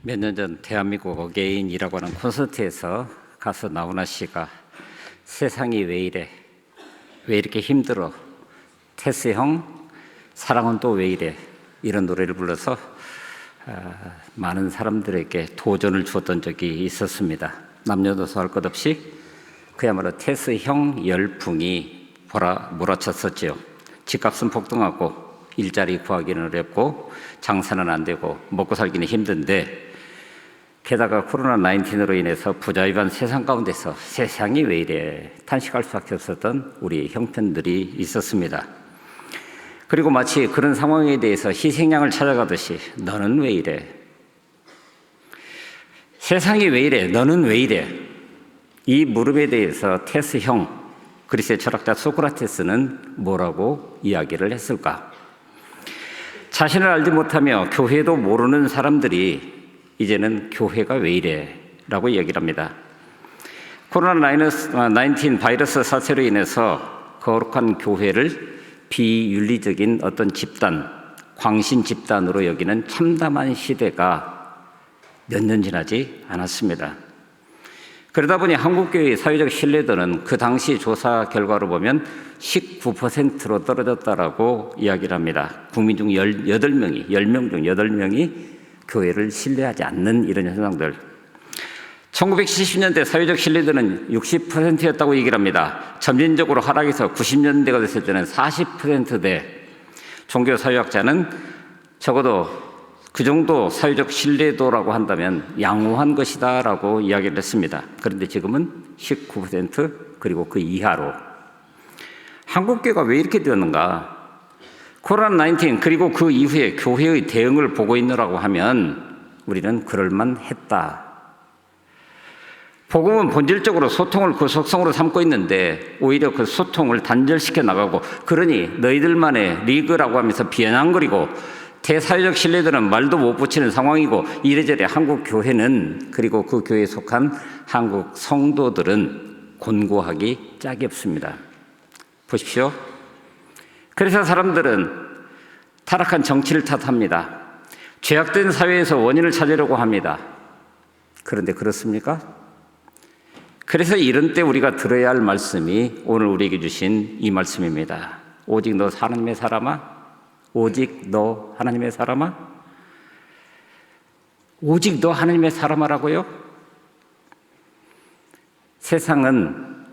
몇 년 전 대한민국 어게인이라고 하는 콘서트에서 가수 나훈아 씨가 세상이 왜 이래, 왜 이렇게 힘들어, 테스 형 사랑은 또 왜 이래, 이런 노래를 불러서 많은 사람들에게 도전을 주었던 적이 있었습니다. 남녀노소 할 것 없이 그야말로 테스 형 열풍이 몰아쳤었죠. 집값은 폭등하고 일자리 구하기는 어렵고 장사는 안 되고 먹고 살기는 힘든데, 게다가 코로나19로 인해서 부자유한 세상 가운데서 세상이 왜 이래 탄식할 수밖에 없었던 우리 형편들이 있었습니다. 그리고 마치 그런 상황에 대해서 희생양을 찾아가듯이 너는 왜 이래? 세상이 왜 이래? 너는 왜 이래? 이 물음에 대해서 테스 형, 그리스의 철학자 소크라테스는 뭐라고 이야기를 했을까? 자신을 알지 못하며 교회도 모르는 사람들이 이제는 교회가 왜 이래? 라고 이야기를 합니다. 코로나19 바이러스 사태로 인해서 거룩한 교회를 비윤리적인 어떤 집단, 광신 집단으로 여기는 참담한 시대가 몇 년 지나지 않았습니다. 그러다 보니 한국교회의 사회적 신뢰도는 그 당시 조사 결과로 보면 19%로 떨어졌다라고 이야기를 합니다. 국민 중 10명 중 8명이 교회를 신뢰하지 않는 이런 현상들. 1970년대 사회적 신뢰도는 60%였다고 얘기를 합니다. 점진적으로 하락해서 90년대가 됐을 때는 40%대. 종교사회학자는 적어도 그 정도 사회적 신뢰도라고 한다면 양호한 것이다라고 이야기를 했습니다. 그런데 지금은 19% 그리고 그 이하로. 한국교회가 왜 이렇게 되었는가? 코로나19 그리고 그 이후에 교회의 대응을 보고 있느라고 하면 우리는 그럴만 했다. 복음은 본질적으로 소통을 그 속성으로 삼고 있는데 오히려 그 소통을 단절시켜 나가고, 그러니 너희들만의 리그라고 하면서 비아냥거리고 대사회적 신뢰들은 말도 못 붙이는 상황이고, 이래저래 한국 교회는, 그리고 그 교회에 속한 한국 성도들은 곤고하기 짝이 없습니다. 보십시오. 그래서 사람들은 타락한 정치를 탓합니다. 죄악된 사회에서 원인을 찾으려고 합니다. 그런데 그렇습니까? 그래서 이런 때 우리가 들어야 할 말씀이 오늘 우리에게 주신 이 말씀입니다. 오직 너 하나님의 사람아? 오직 너 하나님의 사람아? 오직 너 하나님의 사람아라고요? 세상은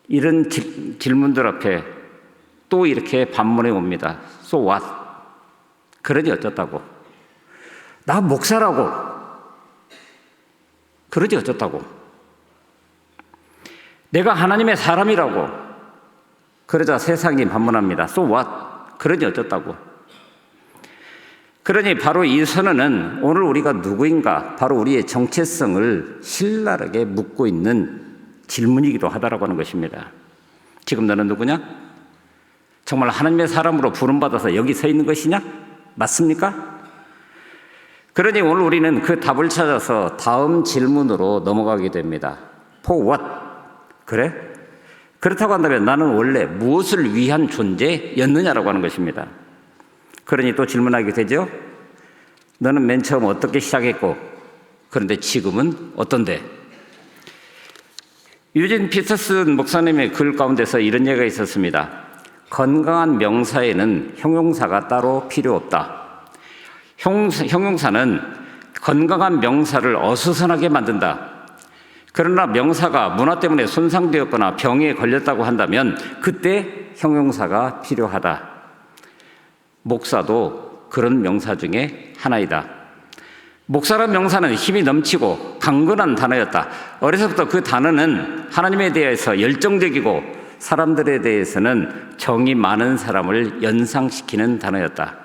이런 질문들 앞에 또 이렇게 반문해 옵니다. So what? 그러니 어쩌다고? 나 목사라고. 그러지 어쩌다고? 내가 하나님의 사람이라고. 그러자 세상이 반문합니다. So what? 그러니 어쩌다고? 그러니 바로 이 선언은 오늘 우리가 누구인가, 바로 우리의 정체성을 신랄하게 묻고 있는 질문이기도 하다라고 하는 것입니다. 지금 너는 누구냐? 정말 하나님의 사람으로 부름받아서 여기 서 있는 것이냐? 맞습니까? 그러니 오늘 우리는 그 답을 찾아서 다음 질문으로 넘어가게 됩니다. For what? 그래? 그렇다고 한다면 나는 원래 무엇을 위한 존재였느냐라고 하는 것입니다. 그러니 또 질문하게 되죠. 너는 맨 처음 어떻게 시작했고, 그런데 지금은 어떤데? 유진 피터슨 목사님의 글 가운데서 이런 얘기가 있었습니다. 건강한 명사에는 형용사가 따로 필요 없다. 형용사는 건강한 명사를 어수선하게 만든다. 그러나 명사가 문화 때문에 손상되었거나 병에 걸렸다고 한다면 그때 형용사가 필요하다. 목사도 그런 명사 중에 하나이다. 목사란 명사는 힘이 넘치고 강건한 단어였다. 어려서부터 그 단어는 하나님에 대해서 열정적이고 사람들에 대해서는 정이 많은 사람을 연상시키는 단어였다.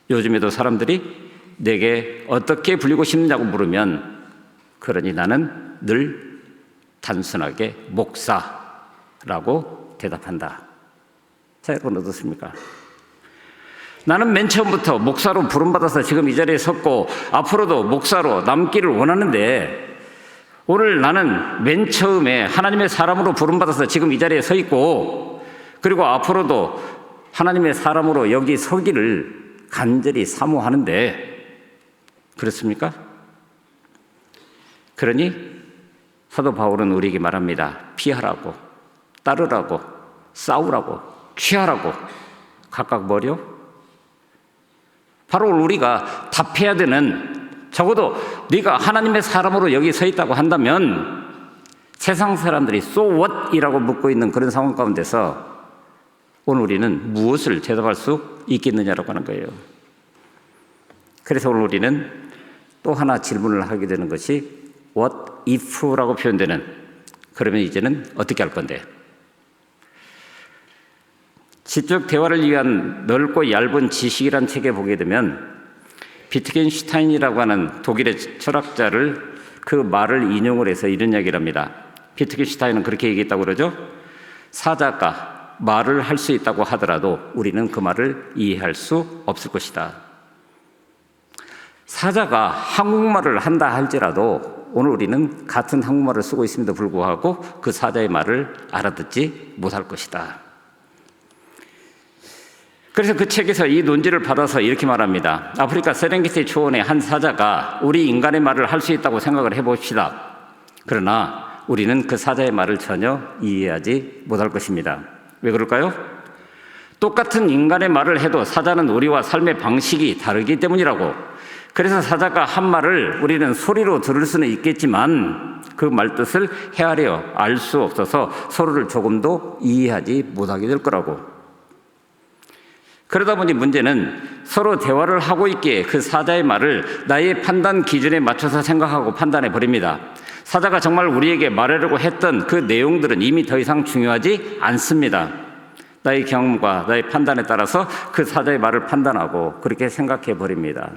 요즘에도 사람들이 내게 어떻게 불리고 싶냐고 물으면, 그러니 나는 늘 단순하게 목사라고 대답한다. 자, 여러분 어떻습니까? 나는 맨 처음부터 목사로 부름받아서 지금 이 자리에 섰고 앞으로도 목사로 남기를 원하는데, 오늘 나는 맨 처음에 하나님의 사람으로 부름받아서 지금 이 자리에 서 있고, 그리고 앞으로도 하나님의 사람으로 여기 서기를 간절히 사모하는데, 그렇습니까? 그러니 사도 바울은 우리에게 말합니다. 피하라고, 따르라고, 싸우라고, 취하라고. 각각 뭐려? 바로 우리가 답해야 되는, 적어도 네가 하나님의 사람으로 여기 서 있다고 한다면 세상 사람들이 so what? 이라고 묻고 있는 그런 상황 가운데서 오늘 우리는 무엇을 대답할 수 있겠느냐라고 하는 거예요. 그래서 오늘 우리는 또 하나 질문을 하게 되는 것이 what if라고 표현되는, 그러면 이제는 어떻게 할 건데? 지적 대화를 위한 넓고 얇은 지식이란 책에 보게 되면 비트겐슈타인이라고 하는 독일의 철학자를 그 말을 인용을 해서 이런 이야기를 합니다. 비트겐슈타인은 그렇게 얘기했다고 그러죠. 사자가 말을 할 수 있다고 하더라도 우리는 그 말을 이해할 수 없을 것이다. 사자가 한국말을 한다 할지라도 오늘 우리는 같은 한국말을 쓰고 있음에도 불구하고 그 사자의 말을 알아듣지 못할 것이다. 그래서 그 책에서 이 논지를 받아서 이렇게 말합니다. 아프리카 세렝게티 초원의 한 사자가 우리 인간의 말을 할 수 있다고 생각을 해봅시다. 그러나 우리는 그 사자의 말을 전혀 이해하지 못할 것입니다. 왜 그럴까요? 똑같은 인간의 말을 해도 사자는 우리와 삶의 방식이 다르기 때문이라고. 그래서 사자가 한 말을 우리는 소리로 들을 수는 있겠지만 그 말뜻을 헤아려 알 수 없어서 서로를 조금도 이해하지 못하게 될 거라고. 그러다 보니 문제는 서로 대화를 하고 있기에 그 사자의 말을 나의 판단 기준에 맞춰서 생각하고 판단해 버립니다. 사자가 정말 우리에게 말하려고 했던 그 내용들은 이미 더 이상 중요하지 않습니다. 나의 경험과 나의 판단에 따라서 그 사자의 말을 판단하고 그렇게 생각해 버립니다.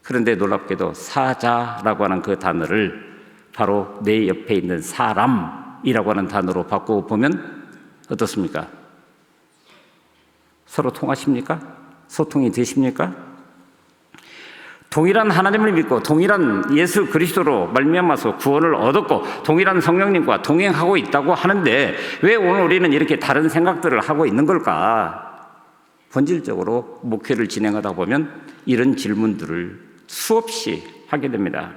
그런데 놀랍게도 사자라고 하는 그 단어를 바로 내 옆에 있는 사람이라고 하는 단어로 바꾸고 보면 어떻습니까? 서로 통하십니까? 소통이 되십니까? 동일한 하나님을 믿고 동일한 예수 그리스도로 말미암아서 구원을 얻었고 동일한 성령님과 동행하고 있다고 하는데 왜 오늘 우리는 이렇게 다른 생각들을 하고 있는 걸까? 본질적으로 목회를 진행하다 보면 이런 질문들을 수없이 하게 됩니다.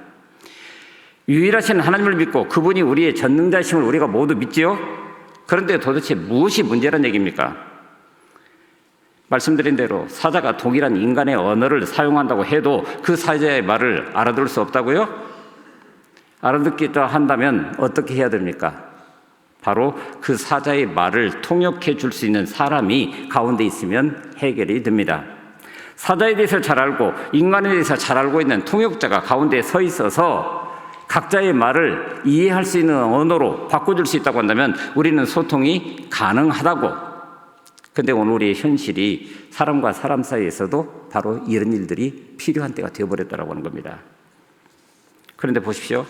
유일하신 하나님을 믿고 그분이 우리의 전능자심을 우리가 모두 믿지요? 그런데 도대체 무엇이 문제란 얘기입니까? 말씀드린 대로 사자가 동일한 인간의 언어를 사용한다고 해도 그 사자의 말을 알아들을 수 없다고요? 알아듣기도 한다면 어떻게 해야 됩니까? 바로 그 사자의 말을 통역해 줄 수 있는 사람이 가운데 있으면 해결이 됩니다. 사자에 대해서 잘 알고 인간에 대해서 잘 알고 있는 통역자가 가운데에 서 있어서 각자의 말을 이해할 수 있는 언어로 바꿔줄 수 있다고 한다면 우리는 소통이 가능하다고. 근데 오늘 우리의 현실이 사람과 사람 사이에서도 바로 이런 일들이 필요한 때가 되어버렸다고 하는 겁니다. 그런데 보십시오.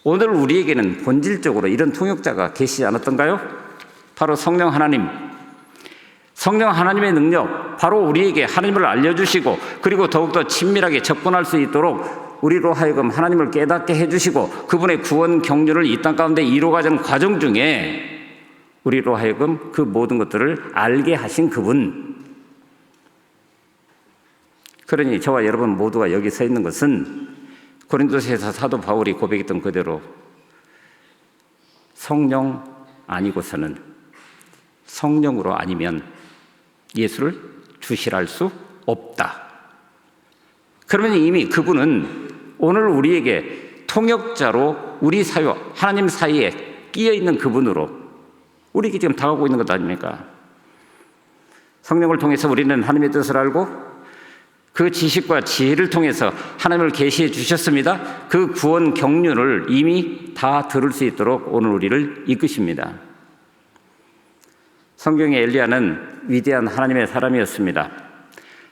오늘 우리에게는 본질적으로 이런 통역자가 계시지 않았던가요? 바로 성령 하나님. 성령 하나님의 능력, 바로 우리에게 하나님을 알려주시고 그리고 더욱더 친밀하게 접근할 수 있도록 우리로 하여금 하나님을 깨닫게 해주시고 그분의 구원 경륜을 이 땅 가운데 이루어가는 과정 중에 우리로 하여금 그 모든 것들을 알게 하신 그분. 그러니 저와 여러분 모두가 여기 서 있는 것은 고린도서에서 사도 바울이 고백했던 그대로 성령 아니고서는, 성령으로 아니면 예수를 주시할 수 없다. 그러면 이미 그분은 오늘 우리에게 통역자로 우리 사이와 하나님 사이에 끼어 있는 그분으로 우리에게 지금 다가오고 있는 것 아닙니까? 성령을 통해서 우리는 하나님의 뜻을 알고 그 지식과 지혜를 통해서 하나님을 계시해 주셨습니다. 그 구원 경륜을 이미 다 들을 수 있도록 오늘 우리를 이끄십니다. 성경의 엘리야는 위대한 하나님의 사람이었습니다.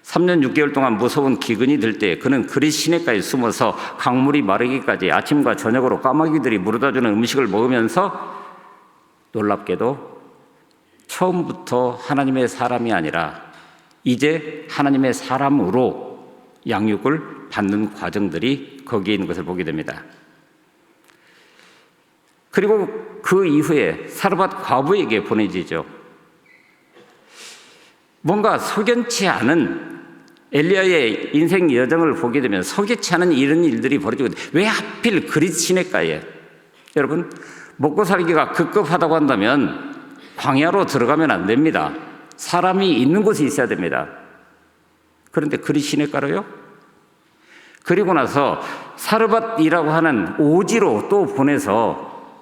3년 6개월 동안 무서운 기근이 들 때 그는 그릿 시내가에 숨어서 강물이 마르기까지 아침과 저녁으로 까마귀들이 물어다주는 음식을 먹으면서 놀랍게도 처음부터 하나님의 사람이 아니라 이제 하나님의 사람으로 양육을 받는 과정들이 거기에 있는 것을 보게 됩니다. 그리고 그 이후에 사르밧 과부에게 보내지죠. 뭔가 석연치 않은 엘리야의 인생 여정을 보게 되면 석연치 않은 이런 일들이 벌어지고, 왜 하필 그릿 시내가에? 여러분, 먹고 살기가 급급하다고 한다면 광야로 들어가면 안 됩니다. 사람이 있는 곳에 있어야 됩니다. 그런데 그릿 시내가로요? 그리고 나서 사르밧이라고 하는 오지로 또 보내서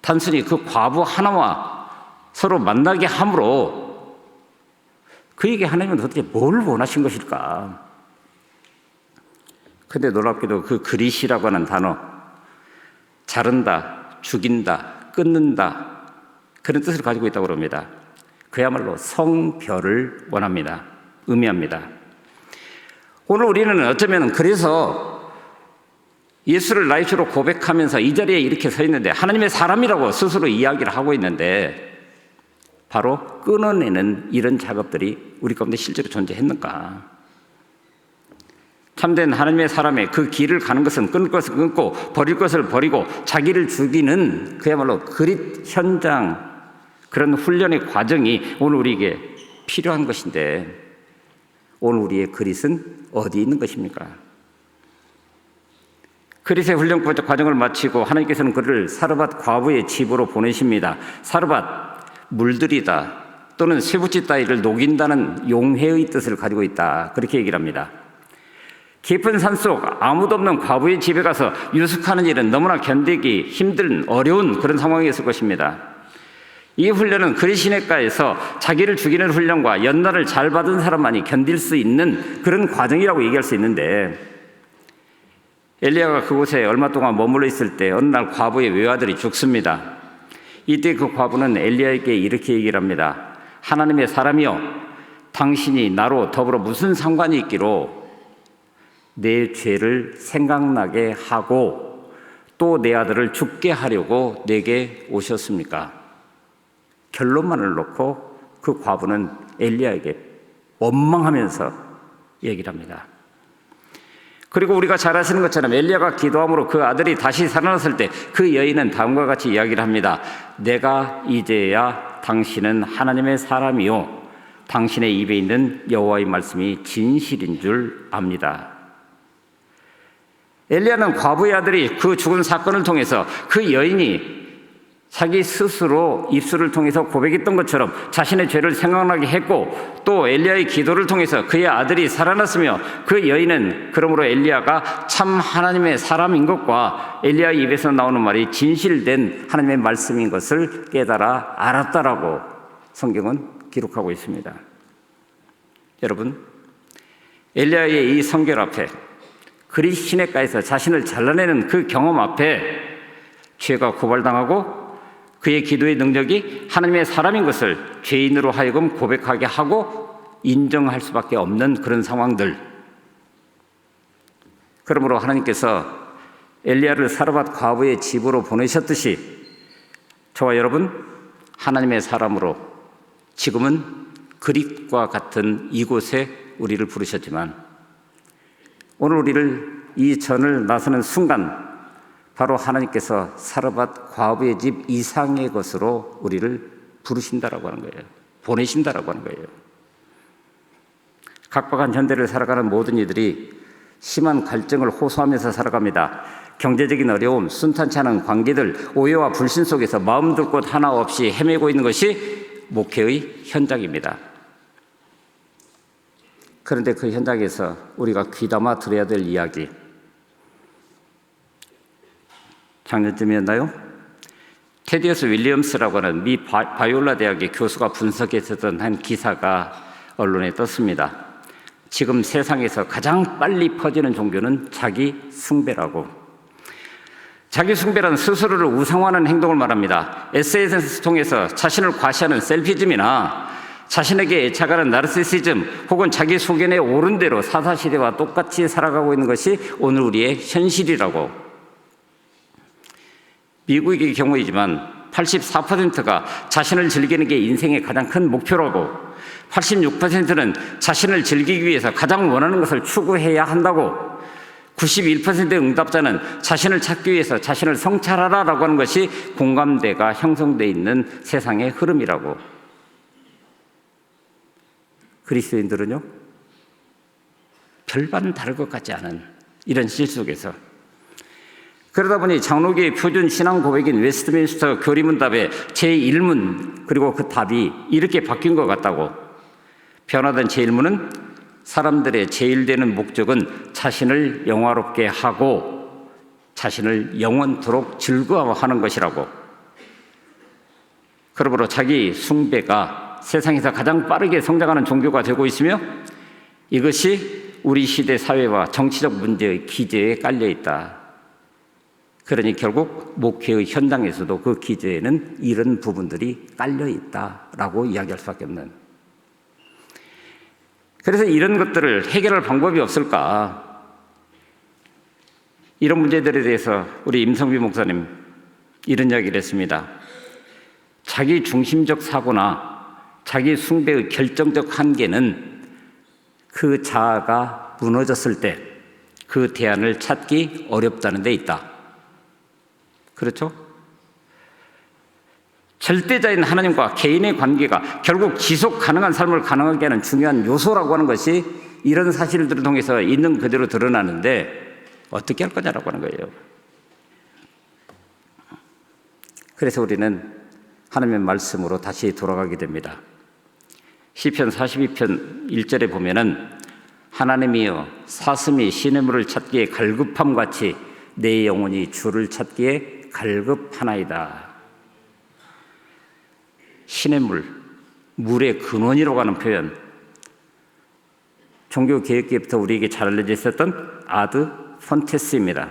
단순히 그 과부 하나와 서로 만나게 함으로 그에게 하나님은 도대체 뭘 원하신 것일까? 근데 놀랍게도 그 그릿이라고 하는 단어, 자른다, 죽인다, 끊는다, 그런 뜻을 가지고 있다고 합니다. 그야말로 성별을 원합니다. 의미합니다. 오늘 우리는 어쩌면 그래서 예수를 나의 주로 고백하면서 이 자리에 이렇게 서 있는데, 하나님의 사람이라고 스스로 이야기를 하고 있는데, 바로 끊어내는 이런 작업들이 우리 가운데 실제로 존재했는가? 참된 하나님의 사람의 그 길을 가는 것은 끊을 것을 끊고 버릴 것을 버리고 자기를 죽이는 그야말로 그릿 현장, 그런 훈련의 과정이 오늘 우리에게 필요한 것인데, 오늘 우리의 그릿은 어디 있는 것입니까? 그릿의 훈련 과정을 마치고 하나님께서는 그를 사르밧 과부의 집으로 보내십니다. 사르밧, 물들이다 또는 쇠붙이 따위를 녹인다는 용해의 뜻을 가지고 있다, 그렇게 얘기를 합니다. 깊은 산속 아무도 없는 과부의 집에 가서 유숙하는 일은 너무나 견디기 힘든 어려운 그런 상황이었을 것입니다. 이 훈련은 그릿 시내가에서 자기를 죽이는 훈련과 연단을 잘 받은 사람만이 견딜 수 있는 그런 과정이라고 얘기할 수 있는데, 엘리야가 그곳에 얼마 동안 머물러 있을 때 어느 날 과부의 외아들이 죽습니다. 이때 그 과부는 엘리야에게 이렇게 얘기를 합니다. 하나님의 사람이여, 당신이 나로 더불어 무슨 상관이 있기로 내 죄를 생각나게 하고 또 내 아들을 죽게 하려고 내게 오셨습니까? 결론만을 놓고 그 과부는 엘리야에게 원망하면서 얘기를 합니다. 그리고 우리가 잘 아시는 것처럼 엘리야가 기도함으로 그 아들이 다시 살아났을 때 그 여인은 다음과 같이 이야기를 합니다. 내가 이제야 당신은 하나님의 사람이요 당신의 입에 있는 여호와의 말씀이 진실인 줄 압니다. 엘리야는 과부의 아들이 그 죽은 사건을 통해서 그 여인이 자기 스스로 입술을 통해서 고백했던 것처럼 자신의 죄를 생각나게 했고, 또 엘리야의 기도를 통해서 그의 아들이 살아났으며, 그 여인은 그러므로 엘리야가 참 하나님의 사람인 것과 엘리야의 입에서 나오는 말이 진실된 하나님의 말씀인 것을 깨달아 알았다라고 성경은 기록하고 있습니다. 여러분, 엘리야의 이 성결 앞에, 그릿 시내가에서 자신을 잘라내는 그 경험 앞에 죄가 고발당하고 그의 기도의 능력이 하나님의 사람인 것을 죄인으로 하여금 고백하게 하고 인정할 수밖에 없는 그런 상황들. 그러므로 하나님께서 엘리야를 사르밧 과부의 집으로 보내셨듯이 저와 여러분, 하나님의 사람으로 지금은 그릿과 같은 이곳에 우리를 부르셨지만, 오늘 우리를 이 전을 나서는 순간 바로 하나님께서 사르밧 과부의 집 이상의 것으로 우리를 부르신다라고 하는 거예요. 보내신다라고 하는 거예요. 각박한 현대를 살아가는 모든 이들이 심한 갈증을 호소하면서 살아갑니다. 경제적인 어려움, 순탄치 않은 관계들, 오해와 불신 속에서 마음 둘 곳 하나 없이 헤매고 있는 것이 목회의 현장입니다. 그런데 그 현장에서 우리가 귀담아 들어야 될 이야기, 작년쯤이었나요? 테디어스 윌리엄스라고 하는 미 바이올라 대학의 교수가 분석했었던 한 기사가 언론에 떴습니다. 지금 세상에서 가장 빨리 퍼지는 종교는 자기 숭배라고. 자기 숭배란 스스로를 우상화하는 행동을 말합니다. SNS를 통해서 자신을 과시하는 셀피즘이나 자신에게 애착하는 나르시시즘, 혹은 자기 소견에 옳은 대로 사사시대와 똑같이 살아가고 있는 것이 오늘 우리의 현실이라고. 미국의 경우이지만 84%가 자신을 즐기는 게 인생의 가장 큰 목표라고, 86%는 자신을 즐기기 위해서 가장 원하는 것을 추구해야 한다고, 91%의 응답자는 자신을 찾기 위해서 자신을 성찰하라라고 하는 것이 공감대가 형성되어 있는 세상의 흐름이라고. 그리스도인들은요? 별반 다를 것 같지 않은 이런 실 속에서, 그러다 보니 장로교의 표준 신앙 고백인 웨스트민스터 교리문답의 제1문 그리고 그 답이 이렇게 바뀐 것 같다고. 변화된 제1문은 사람들의 제일 되는 목적은 자신을 영화롭게 하고 자신을 영원토록 즐거워하는 것이라고. 그러므로 자기 숭배가 세상에서 가장 빠르게 성장하는 종교가 되고 있으며 이것이 우리 시대 사회와 정치적 문제의 기저에 깔려 있다. 그러니 결국 목회의 현장에서도 그 기저에는 이런 부분들이 깔려 있다라고 이야기할 수밖에 없는. 그래서 이런 것들을 해결할 방법이 없을까? 이런 문제들에 대해서 우리 임성비 목사님 이런 이야기를 했습니다. 자기 중심적 사고나 자기 숭배의 결정적 한계는 그 자아가 무너졌을 때 그 대안을 찾기 어렵다는 데 있다. 그렇죠? 절대자인 하나님과 개인의 관계가 결국 지속 가능한 삶을 가능하게 하는 중요한 요소라고 하는 것이 이런 사실들을 통해서 있는 그대로 드러나는데 어떻게 할 거냐라고 하는 거예요. 그래서 우리는 하나님의 말씀으로 다시 돌아가게 됩니다. 시편 42편 1절에 보면은 하나님이여 사슴이 시냇물을 찾기에 갈급함같이 내 영혼이 주를 찾기에 갈급하나이다. 시냇물, 물의 근원이라고 하는 표현, 종교 개혁기부터 우리에게 잘 알려져 있었던 아드 폰테스입니다.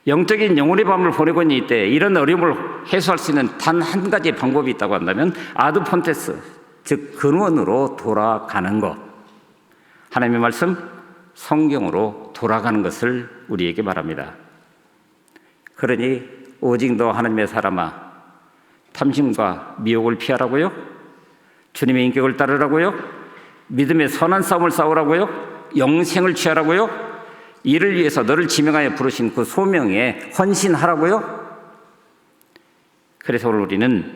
영적인 영혼의 밤을 보내고 있는 이때 이런 어려움을 해소할 수 있는 단 한 가지 방법이 있다고 한다면 아드 폰테스, 즉 근원으로 돌아가는 것, 하나님의 말씀, 성경으로 돌아가는 것을 우리에게 말합니다. 그러니 오직 너 하나님의 사람아, 탐심과 미혹을 피하라고요? 주님의 인격을 따르라고요? 믿음의 선한 싸움을 싸우라고요? 영생을 취하라고요? 이를 위해서 너를 지명하여 부르신 그 소명에 헌신하라고요? 그래서 오늘 우리는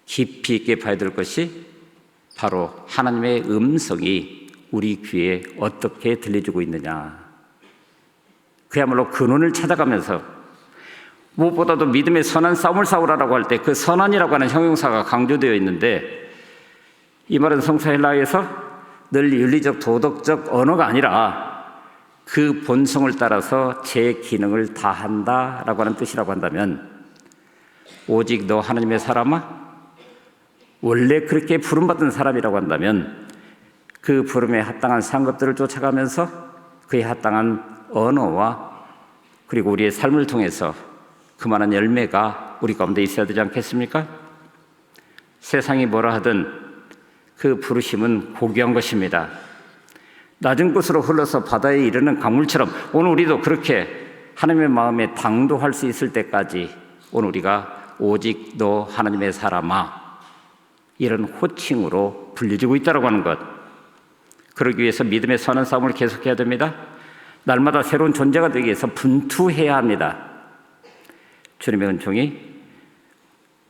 깊이 있게 봐야 될 것이 바로 하나님의 음성이 우리 귀에 어떻게 들려주고 있느냐. 그야말로 근원을 찾아가면서 무엇보다도 믿음의 선한 싸움을 싸우라고 할 때 그 선한이라고 하는 형용사가 강조되어 있는데 이 말은 성서 헬라어에서 늘 윤리적 도덕적 언어가 아니라 그 본성을 따라서 제 기능을 다한다라고 하는 뜻이라고 한다면 오직 너 하나님의 사람아, 원래 그렇게 부름받은 사람이라고 한다면 그 부름에 합당한 상급들을 쫓아가면서 그에 합당한 언어와 그리고 우리의 삶을 통해서 그만한 열매가 우리 가운데 있어야 되지 않겠습니까? 세상이 뭐라 하든 그 부르심은 고귀한 것입니다. 낮은 곳으로 흘러서 바다에 이르는 강물처럼 오늘 우리도 그렇게 하나님의 마음에 당도할 수 있을 때까지 오늘 우리가 오직 너 하나님의 사람아 이런 호칭으로 불려지고 있다고 하는 것, 그러기 위해서 믿음의 선한 싸움을 계속해야 됩니다. 날마다 새로운 존재가 되기 위해서 분투해야 합니다. 주님의 은총이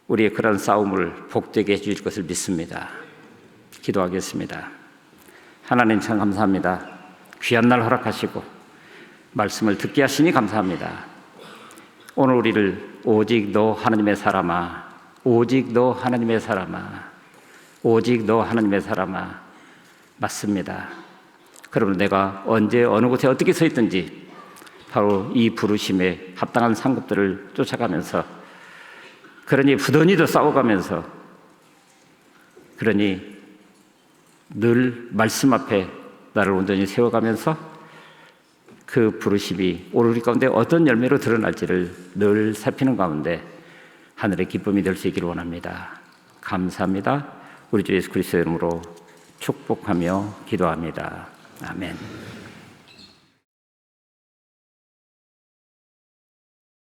우리의 그런 싸움을 복되게 해주실 것을 믿습니다. 기도하겠습니다. 하나님 참 감사합니다. 귀한 날 허락하시고 말씀을 듣게 하시니 감사합니다. 오늘 우리를 오직 너 하나님의 사람아, 오직 너 하나님의 사람아, 오직 너 하나님의 사람아, 맞습니다. 그러면 내가 언제 어느 곳에 어떻게 서 있든지 바로 이 부르심에 합당한 상급들을 쫓아가면서, 그러니 부단히도 싸워가면서, 그러니 늘 말씀 앞에 나를 온전히 세워가면서 그 부르심이 오늘 우리 가운데 어떤 열매로 드러날지를 늘 살피는 가운데 하늘의 기쁨이 될 수 있기를 원합니다. 감사합니다. 우리 주 예수 그리스도의 이름으로 축복하며 기도합니다. 아멘.